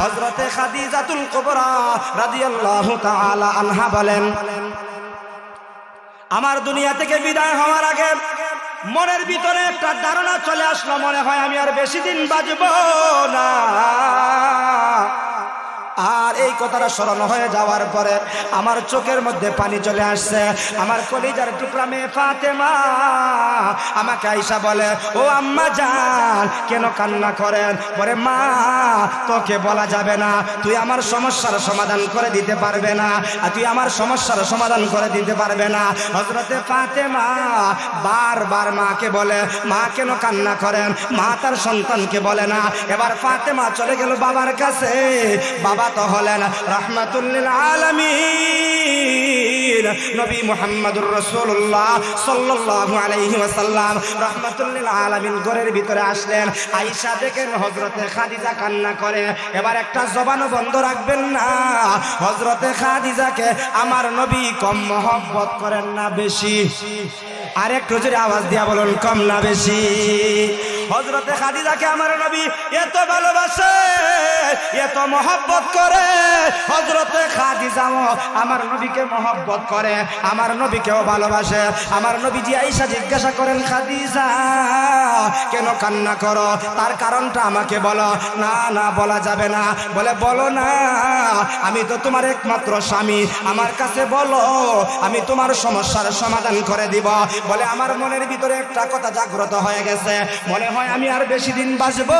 হযরতে খাদিজাতুল কুবরা রাদিয়াল্লাহু তাআলা আনহা বলেন, আমার দুনিয়া থেকে বিদায় হওয়ার আগে মনের ভিতরে একটা ধারণা চলে আসলো, মনে হয় আমি আর বেশি দিন বাঁচব না। আর এই কথাটা স্মরণ হয়ে যাওয়ার পরে আমার চোখের মধ্যে পানি চলে আসছে। আমার কলিজার টুকরা মেয়ে ফাতেমা আমাকে আয়েশা বলে, ও আম্মা জান কেন কান্না করেন? বলে, মা তোকে বলা যাবে না, তুই আমার সমস্যার সমাধান করে দিতে পারবে না, আর তুই আমার সমস্যার সমাধান করে দিতে পারবে না। হযরতে ফাতেমা বারবার মাকে বলে, মা কেন কান্না করেন? মা তার সন্তানকে বলে না। এবার ফাতেমা চলে গেল বাবার কাছে। বাবা তো হলেন রাহমাতুল লিল আলামিন, নবী মুহাম্মদুর রাসূলুল্লাহ সাল্লাল্লাহু আলাইহি ওয়াসাল্লাম রাহমাতুল লিল আলামিন ঘরের ভিতরে আসলেন। আয়েশা দেখেন হযরতে খাদিজা কান্না করে। এবার একটা জবানও বন্ধ রাখবেন না, হযরতে খাদিজাকে আমার নবী কম মহব্বত করেন না বেশি? আর একটু জোরে আওয়াজ দিয়া বলুন, কম না বেশি? হযরতে খাদিজাকে আমার নবী এত ভালোবাসে, এত মহব্বত করে। হযরতে খাদিজাও আমার নবীকে মহব্বত করে, আমার নবীকেও ভালোবাসে। আমার নবীজি আয়েশা জিজ্ঞাসা করেন, খাদিজা কেন কান্না করো? তার কারণটা আমাকে বলো। না না, বলা যাবে না। বলে, বলো না, আমি তো তোমার একমাত্র স্বামী, আমার কাছে বলো, আমি তোমার সমস্যার সমাধান করে দিব। বলে, আমার মনের ভিতরে একটা কথা জাগ্রত হয়ে গেছে, মনে হয় আমি আর বেশি দিন বাঁচব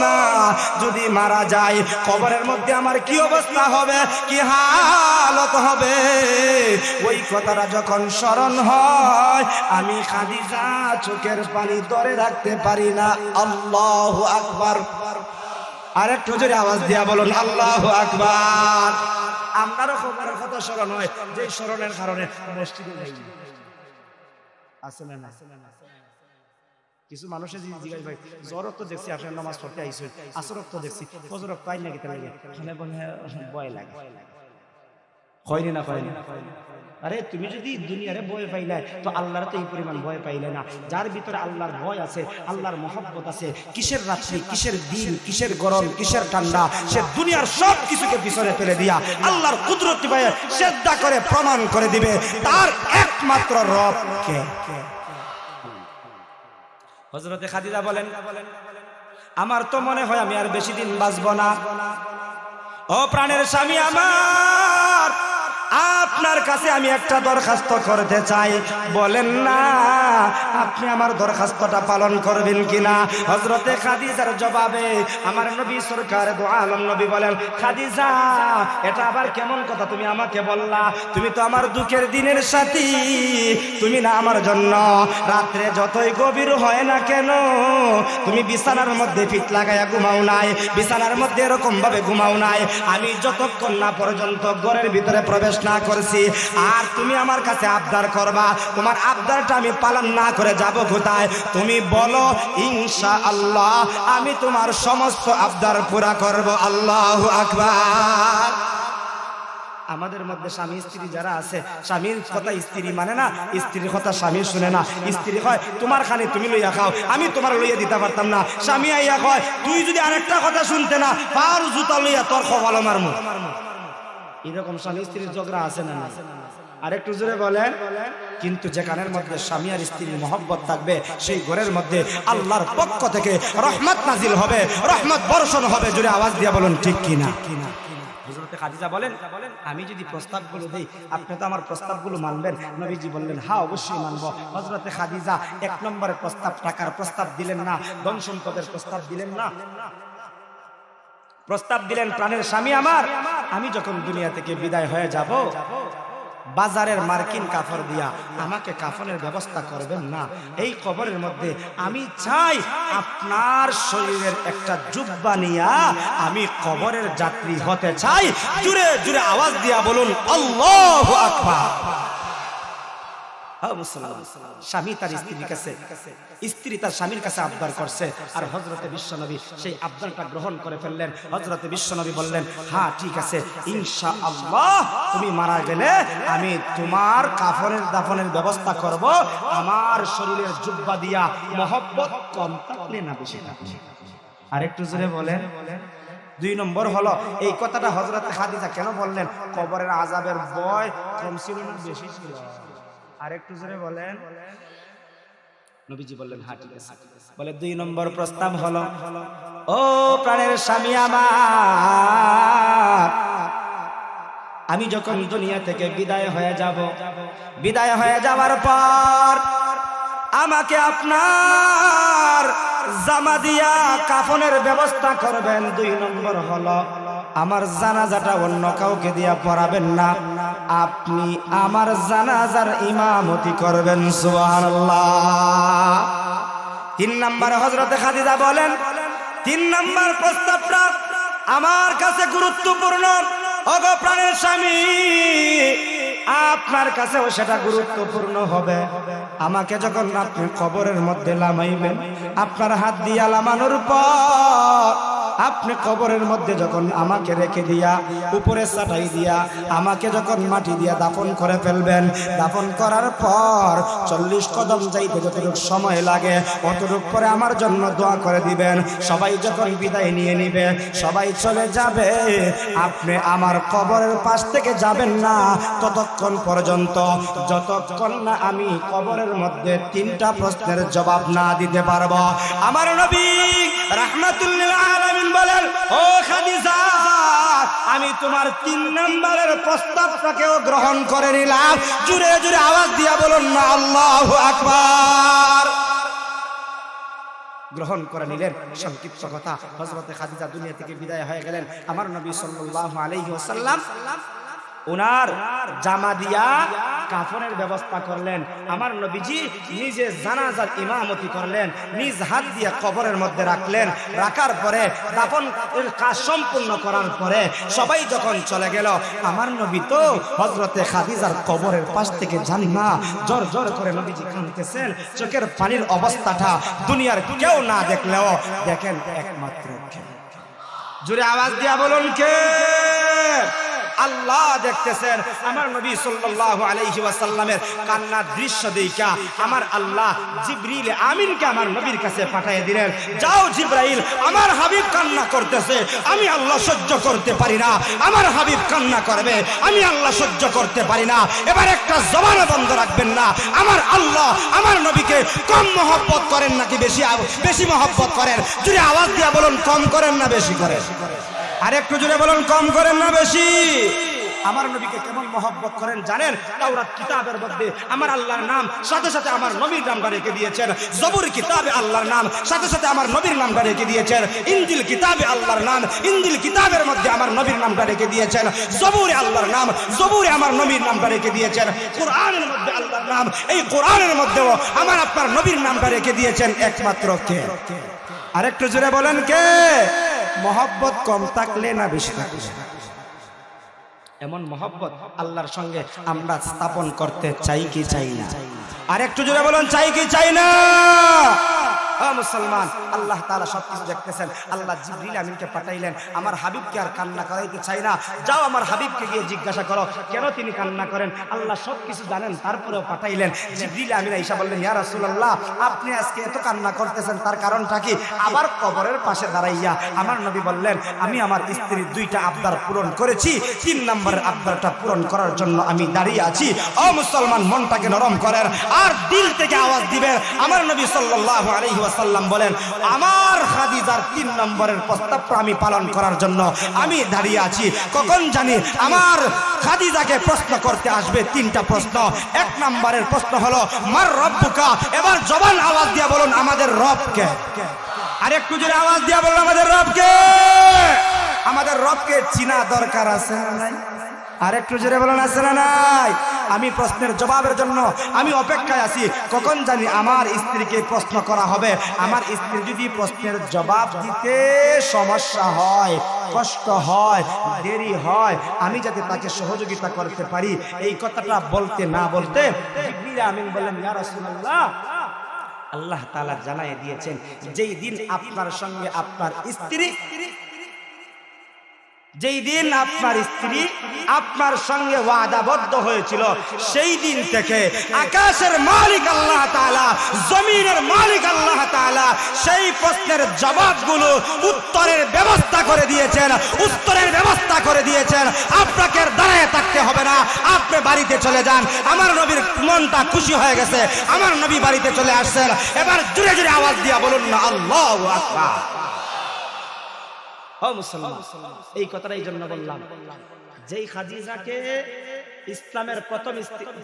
না। যদি মারা যায় কবরের মধ্যে আমার কি অবস্থা হবে, কি হালত হবে, ওই কথাটা যখন স্মরণ হয় আমি খাদিজা চোখের পানি ধরে রাখতে পারি না। আল্লাহু আকবার। আর একটু জোরে আওয়াজ দিয়া বলুন, আল্লাহু আকবার। আপনারও খবরের কথা স্মরণ হয়, যে স্মরণের কারণে মসজিদে যাই। আসলে না, কিছু মানুষের জিজ্ঞাসা, ভাই জ্বর তো দেখছি আপনার নামাজ পড়তে আইসেন, আসর তো দেখছি, ফজর পাই নাকি তাহলে ভয় লাগে, হয়নি না হয়নি? আরে তুমি যদি দুনিয়ারে ভয় পাইলে তো আল্লাহর তো এই পরিমাণ ভয় পাইলে না। যার ভিতরে আল্লাহর ভয় আছে, আল্লাহর মহব্বত আছে, কিসের রাত্রি, কিসের দিন, কিসের গরম, কিসের ঠান্ডা, সে দুনিয়ার সব কিছুকে পিছনে ফেলে দিয়া আল্লাহর কুদরতি ভয়ে সিজদা করে প্রমাণ করে দিবে তার একমাত্র রব কে। হযরতে খাদিজা বলেন, আমার তো মনে হয় আমি আর বেশি দিন বাঁচব না। ও প্রাণের স্বামী আমার, আপনার কাছে আমি একটা দরখাস্ত করতে চাই। বলেন না, আপনি আমার দরখাস্তটা পালন করবেন কিনা? হযরতে খাদিজার জবাবে আমার নবী সরকার দু আলম নবী বলেন, খাদিজা এটা আবার কেমন কথা তুমি আমাকে বললা? তুমি তো আমার দুঃখের দিনের সাথী, তুমি না আমার জন্য রাত্রে যতই গভীর হয় না কেন তুমি বিছানার মধ্যে ফিট লাগাইয়া ঘুমাও নাই, বিছানার মধ্যে এরকম ভাবে ঘুমাও নাই আমি যতক্ষণ না পর্যন্ত ঘরের ভিতরে প্রবেশ না করছি। আর তুমি আমার কাছে আবদার করবা, তোমার আবদারটা আমি পালন না করে যাব কোথায়? তুমি বলো, ইনশাআল্লাহ আমি তোমার সমস্ত আবদার পুরা করব। আল্লাহু আকবার। আমাদের মধ্যে স্বামী স্ত্রী যারা আছে, স্বামীর কথা স্ত্রী মানে না, স্ত্রীর কথা স্বামী শুনে না। স্ত্রী হয় তোমার খানে তুমি লইয়া খাও, আমি তোমার লইয়া দিতে পারতাম না। স্বামী আইয়া কয়, তুই যদি আরেকটা কথা শুনতে না পার জুতা লইয়া তোর খবর মারমু। এরকম স্বামী স্ত্রীর ঝগড়া আছে না? আরেকটু জোরে বলেন। কিন্তু যেখানের মধ্যে স্বামী আর স্ত্রীর মহব্বত থাকবে সেই ঘরের মধ্যে আল্লাহর পক্ষ থেকে রহমত নাজিল হবে, রহমত বর্ষণ হবে। জোরে আওয়াজ দিয়া বলুন, ঠিক কিনা? হযরতে খাদিজা বলেন, আমি যদি প্রস্তাবগুলো দেই আপনি তো আমার প্রস্তাবগুলো মানবেন? নবীজি বললেন, হ্যাঁ অবশ্যই মানবো। হযরতে খাদিজা এক নম্বরের প্রস্তাব টাকার প্রস্তাব দিলেন না, ধন সম্পদের প্রস্তাব দিলেন না, প্রস্তাব দিলেন, প্রাণের স্বামী আমার, আমি যখন দুনিয়া থেকে বিদায় হয়ে যাব বাজারের মার্কিন কাপড় দিয়া আমাকে কাফনের ব্যবস্থা করবেন না। এই কবরের মধ্যে আমি চাই আপনার শরীরের একটা জুব্বা নিয়া আমি কবরের যাত্রী হতে চাই। জুড়ে জুড়ে আওয়াজ দিয়া বলুন, আল্লাহু আকবার। স্বামী তার স্ত্রীর কাছে, স্ত্রী তার স্বামীর কাছে আবদার করছে, আর হযরতে বিশ্বনবী সেই আবদারটা গ্রহণ করে ফেললেন। হযরতে বিশ্বনবী বললেন, হ্যাঁ ঠিক আছে, ইনশাআল্লাহ তুমি মারা গেলে আমি তোমার কাফনের দাফনের ব্যবস্থা করব, আমার শরীরের জুব্বা দিয়া। মহব্বত কম থাকলে না বেশি থাকলে? আরেকটু জোরে বলেন। দুই নম্বর হলো এই কথাটা হযরত খাদিজা কেন বললেন? কবরের আযাবের ভয় কম ছিল না বেশি ছিল? আরেকটু জোরে বলেন। নবীজি বললেন হ্যাঁ ঠিক আছে। বলে দুই নম্বর প্রস্তাব হলো, ও প্রাণের স্বামী আমার, আমি যখন দুনিয়া থেকে বিদায় হয়ে যাব, বিদায় হয়ে যাওয়ার পর আমাকে আপনার জামা দিয়া কাফনের ব্যবস্থা করবেন। দুই নম্বর হলো আমার জানাজাটা অন্য কাউকে দিয়া পড়াবেন না, আপনি আমার জানাজার ইমামতি করবেন। সুবহানাল্লাহ। তিন নম্বর হযরতে খাদিজা বলেন, তিন নম্বর প্রস্তাবটা আমার কাছে গুরুত্বপূর্ণ। ওগো প্রাণের স্বামী, আপনার কাছেও সেটা গুরুত্বপূর্ণ হবে। আমাকে যখন আপনি কবরের মধ্যে লামাইবেন, আপনার হাত দিয়া লামানোর পর আপনি কবরের মধ্যে যখন আমাকে রেখে দিয়া উপরে চাটাই দিয়া আমাকে যখন মাটি দিয়া দাফন করে ফেলবেন, দাফন করার পর 40 কদম যাইতে যতটুকু সময় লাগে অতটুকু পরে আমার জন্য দোয়া করে দিবেন। সবাই যখন বিদায় নিয়ে নিবে, সবাই চলে যাবে, আপনি আমার কবরের পাশ থেকে যাবেন না ততক্ষণ পর্যন্ত যতক্ষণ না আমি কবরের মধ্যে 3টা প্রশ্নের জবাব না দিতে পারবো। আমার নবী রাহমাতুল লিল আলামিন বলেন, ও খাদিজা, আমি তোমার 3 নম্বরের প্রস্তাবটাকেও গ্রহণ করে নিলাম। জোরে জোরে আওয়াজ দিয়া বলুন না আল্লাহু আকবার। গ্রহণ করে নিলেন। সংক্ষিপ্ত কথা, হযরতে খাদিজা দুনিয়া থেকে বিদায় হয়ে গেলেন। আমার নবী সাল্লাল্লাহু আলাইহি ওয়াসাল্লাম ওনার জামা দিয়া কাফনের ব্যবস্থা করলেন। আমার নবীজি নিজে জানাজার ইমামতি করলেন, নিজ হাত দিয়ে কবরের মধ্যে রাখলেন। রাখার পরে দাফনের কাজ সম্পূর্ণ করার পরে সবাই যখন চলে গেল, আমার নবী তো হযরতে খাদিজার কবরের পাশ থেকে জানি না জোর জোর করে নবীজি কাঁদতেছেন। চোখের পানির অবস্থাটা দুনিয়ার কেউ না দেখলেও দেখেন একমাত্র জোরে আওয়াজ দিয়া বলুন কে? আল্লাহ দেখতেছেন। আমার নবী সাল্লাল্লাহু আলাইহি ওয়াসাল্লামের কান্নার দৃশ্য দেখা আমার আল্লাহ জিবরিল আমিনকে আমার নবীর কাছে পাঠিয়ে দিলেন, যাও জিবরাইল, আমার হাবিব কান্না করতেছে, আমি আল্লাহ সহ্য করতে পারি না, আমার হাবিব কান্না করবে, আমি আল্লাহ সহ্য করতে পারি না। এবার একটা জবান বন্ধ রাখবেন না। আমার আল্লাহ আমার নবীকে কম মহব্বত করেন নাকি বেশি মহব্বত করেন? জোরে আওয়াজ দিয়া বলুন, কম করেন না বেশি করেন? আরেকটু জোরে বলুন, কম করেন না বেশি? আমার নবীকে কেমন মহব্বত করেন জানেন? তাওরাত কিতাবের মধ্যে আমার আল্লাহর নাম সাথে সাথে আমার নবীর নামটা রেখে দিয়েছেন। জবুর কিতাবে আল্লাহর নাম সাথে সাথে আমার নবীর নামটা রেখে দিয়েছেন। ইনজিল কিতাবে আল্লাহর নাম, ইনজিল কিতাবের মধ্যে আমার নবীর নামটা রেখে দিয়েছেন। জবুরে আল্লাহর নাম, জবুরে আমার নবীর নামটা রেখে দিয়েছেন। কোরআনের মধ্যে আল্লাহর নাম, এই কোরআনের মধ্যেও আমার আপনার নবীর নামটা রেখে দিয়েছেন একমাত্র কে? আরেকটু জোরে বলেন কে? মহব্বত কম থাকলে না বেশি থাকলে? এমন মহব্বত আল্লাহর সঙ্গে আমরা স্থাপন করতে চাই কি চাই না? আর একটু জোরে বলুন, চাই কি চাই না? মুসলমান, আল্লাহ তাআলা সবকিছু দেখতেছেন। আল্লাহ জিবরিল আমিনকে পাঠাইলেন, আমার হাবিবকে আর কান্না করাইতে চাই না, যাও আমার হাবিবকে গিয়ে জিজ্ঞাসা করো কেন তিনি কান্না করেন। আল্লাহ সবকিছু জানেন, তারপরেও পাঠাইলেন। জিবরিল আমিন আয়েশা বললেন, ইয়া রাসূলুল্লাহ, আপনি আজকে এত কান্না করতেছেন, তার কারণটা কি? আবার কবরের পাশে দাঁড়াইয়া আমার নবী বললেন, আমি আমার স্ত্রীর 2টা আবদার পূরণ করেছি, 3 নম্বরের আবদারটা পূরণ করার জন্য আমি দাঁড়িয়ে আছি। ও মুসলমান, মনটাকে নরম করেন আর দিল থেকে আওয়াজ দিবেন। আমার নবী সাল্লাল্লাহু আলাইহি ওয়াসাল্লাম বলেন, আমার খাদিজার 3 নম্বরের প্রস্তাবটা আমি পালন করার জন্য আমি দাঁড়িয়ে আছি। কখন জানি আমার খাদিজাকে প্রশ্ন করতে আসবে 3টা প্রশ্ন। 1 নম্বরের প্রশ্ন হলো মার রব্বুকা। এবার জবান আওয়াজ দিয়ে বলুন, আমাদের রব কে? আরেকটু জোরে আওয়াজ দিয়ে বলুন, আমাদের রব কে? আমাদের রবকে চিনা দরকার আছে না নাই? আরেকটু জোরে বলুন, আছে না নাই? আমি প্রশ্নের জবাবের জন্য আমি অপেক্ষায় আছি। কখন জানি আমার স্ত্রীকে প্রশ্ন করা হবে। আমার স্ত্রী যদি প্রশ্নের জবাব দিতে সমস্যা হয়, কষ্ট হয়, দেরি হয়, আমি যাতে তাকে সহযোগিতা করতে পারি, এই কথাটা বলতে না বলতে জিবরিল আমিন বললেন, ইয়া রাসূলুল্লাহ, আল্লাহ তাআলা জানাই দিয়েছেন যেই দিন আপনার সঙ্গে আপনার স্ত্রী যেই দিন আপনার স্ত্রী আপনার সঙ্গে ওয়াদাবদ্ধ হয়েছিল, সেই দিন থেকে আকাশের মালিক আল্লাহ তাআলা, জমিনের মালিক আল্লাহ তাআলা সেই প্রশ্নের জবাবগুলো উত্তরের ব্যবস্থা করে দিয়েছেন, উত্তরের ব্যবস্থা করে দিয়েছেন। আপনাকে দাঁড়ায় থাকতে হবে না, আপনি বাড়িতে চলে যান। আমার নবীর মনটা খুশি হয়ে গেছে, আমার নবী বাড়িতে চলে আসছেন। এবার জোরে জোরে আওয়াজ দিয়া বলুন না আল্লাহু আকবার। ও মুসলমান, এই কথাটা এই জন্য বললাম, যেই খাদিজাকে ইসলামের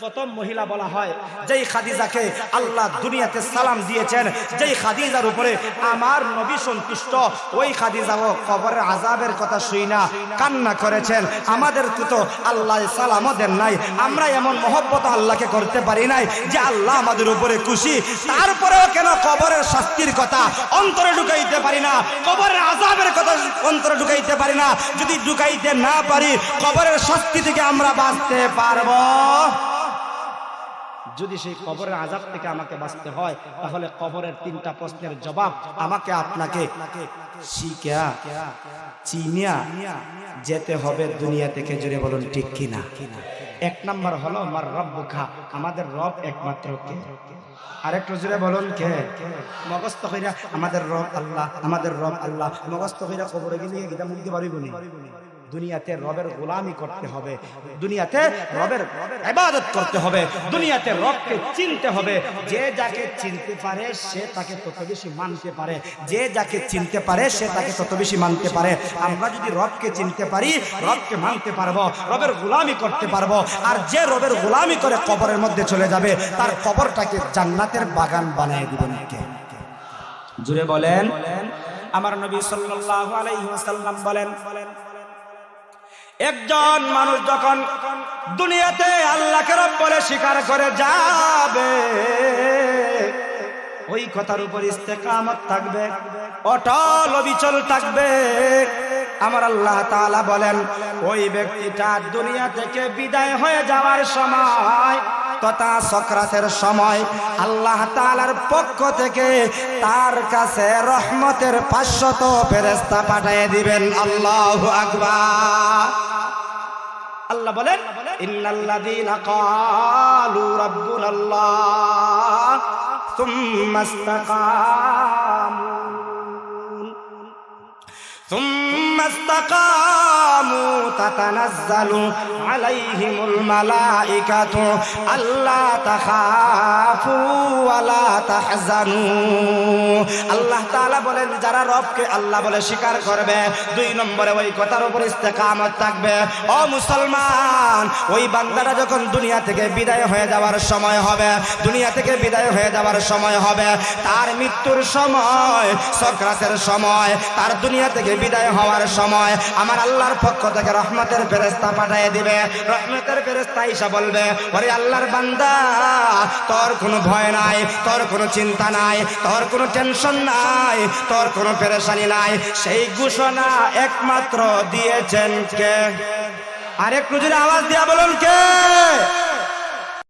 প্রথম মহিলা বলা হয়, যেই খাদিজাকে আল্লাহ দুনিয়াতে সালাম দিয়েছেন, যেই খাদিজার উপরে আমার নবী সন্তুষ্ট, ওই খাদিজাও কবরের আযাবের কথা শুই না কান্না করেছেন। আমাদের তো আল্লাহ সালামও দেন নাই, আমরা এমন মহব্বত আল্লাহকে করতে পারি নাই যে আল্লাহ আমাদের উপরে খুশি। তারপরেও কেন কবরের শাস্তির কথা অন্তরে ঢুকাইতে পারি না, কবরের আযাবের কথা অন্তরে ঢুকাইতে পারি না? যদি ঢুকাইতে না পারি, কবরের শাস্তি থেকে আমরা বাঁচতে পারবো? যদি সেই কবরের আযাব থেকে আমাকে বাঁচতে হয়, তাহলে কবরের 3টা প্রশ্নের জবাব আমাকে আপনাকে শিখা চিনিয়া যেতে হবে দুনিয়া থেকে। জোরে বলুন ঠিক কিনা? 1 নাম্বার হলো আমার রব্বুকা, আমাদের রব একমাত্র কে? আরেকটু জোরে বলুন কে? মগস্ত কইরা আমাদের রব আল্লাহ, আমাদের রব আল্লাহ মগস্ত কইরা কবরে গেলে গিয়া মুক্তি পারিব নি? দুনিয়াতে রবের গোলামি করতে হবে, দুনিয়াতে রবের ইবাদত করতে হবে, দুনিয়াতে রবকে চিনতে হবে। যে যাকে চিনতে পারে সে তাকে তত বেশি মানতে পারে, যে যাকে চিনতে পারে সে তাকে তত বেশি মানতে পারে। আমরা যদি রবকে চিনতে পারি, রবকে মানতে পারবো, রবের গোলামি করতে পারবো। আর যে রবের গোলামি করে কবরের মধ্যে চলে যাবে, তার কবরটাকে জান্নাতের বাগান বানিয়ে দিবেন কে? জুড়ে বলেন। আমার নবী সাল্লাল্লাহু আলাইহি ওয়াসাল্লাম বলেন, একজন মানুষ যখন দুনিয়াতে আল্লাহকে রব বলে স্বীকার করে যাবে, ওই কথার উপর ইস্তেকামত থাকবে, অটল অবিচল থাকবে। আমার আল্লাহ তাআলা বলেন, ওই ব্যক্তিটা দুনিয়া থেকে বিদায় হয়ে যাওয়ার সময় তথা সকরাতের সময় আল্লাহ তাআলার পক্ষ থেকে তার কাছে রহমতের 500 ফেরেশতা পাঠিয়ে দিবেন। আল্লাহু আকবার। আল্লাহ বলেন, ইন্নাল্লাযীনা ক্বালু রাব্বুনাল্লাহ সুম্মা ইসতাকামু তাতানাজ্জালু আলাইহিমুল মালাইকাতু আল্লা তাখাফু ওয়া লা তাহজানু। আল্লাহ তাআলা বলেন, যারা রবকে আল্লাহ বলে স্বীকার করবে, 2 নম্বরে ওই কথার উপর ইস্তেকামত থাকবে। ও মুসলমান, ওই বান্দারা যখন দুনিয়া থেকে বিদায় হয়ে যাওয়ার সময় হবে, দুনিয়া থেকে বিদায় হয়ে যাওয়ার সময় হবে, তার মৃত্যুর সময়, সকরাতের সময়, তার দুনিয়া থেকে বিদায় হওয়ার সময় আমার আল্লাহর পক্ষ থেকে রহমতের ফেরেশতা পাঠিয়ে দিবে। রহমতের ফেরেশতা এসে বলবে, ওরে আল্লাহর বান্দা, তোর কোনো ভয় নাই, তোর কোনো চিন্তা নাই, তোর কোনো টেনশন নাই, তোর কোনো পেরেশানি নাই। সেই ঘোষণা একমাত্র দিয়েছেন কে? আরেকটু যদি আওয়াজ দিয়া বলুন কে?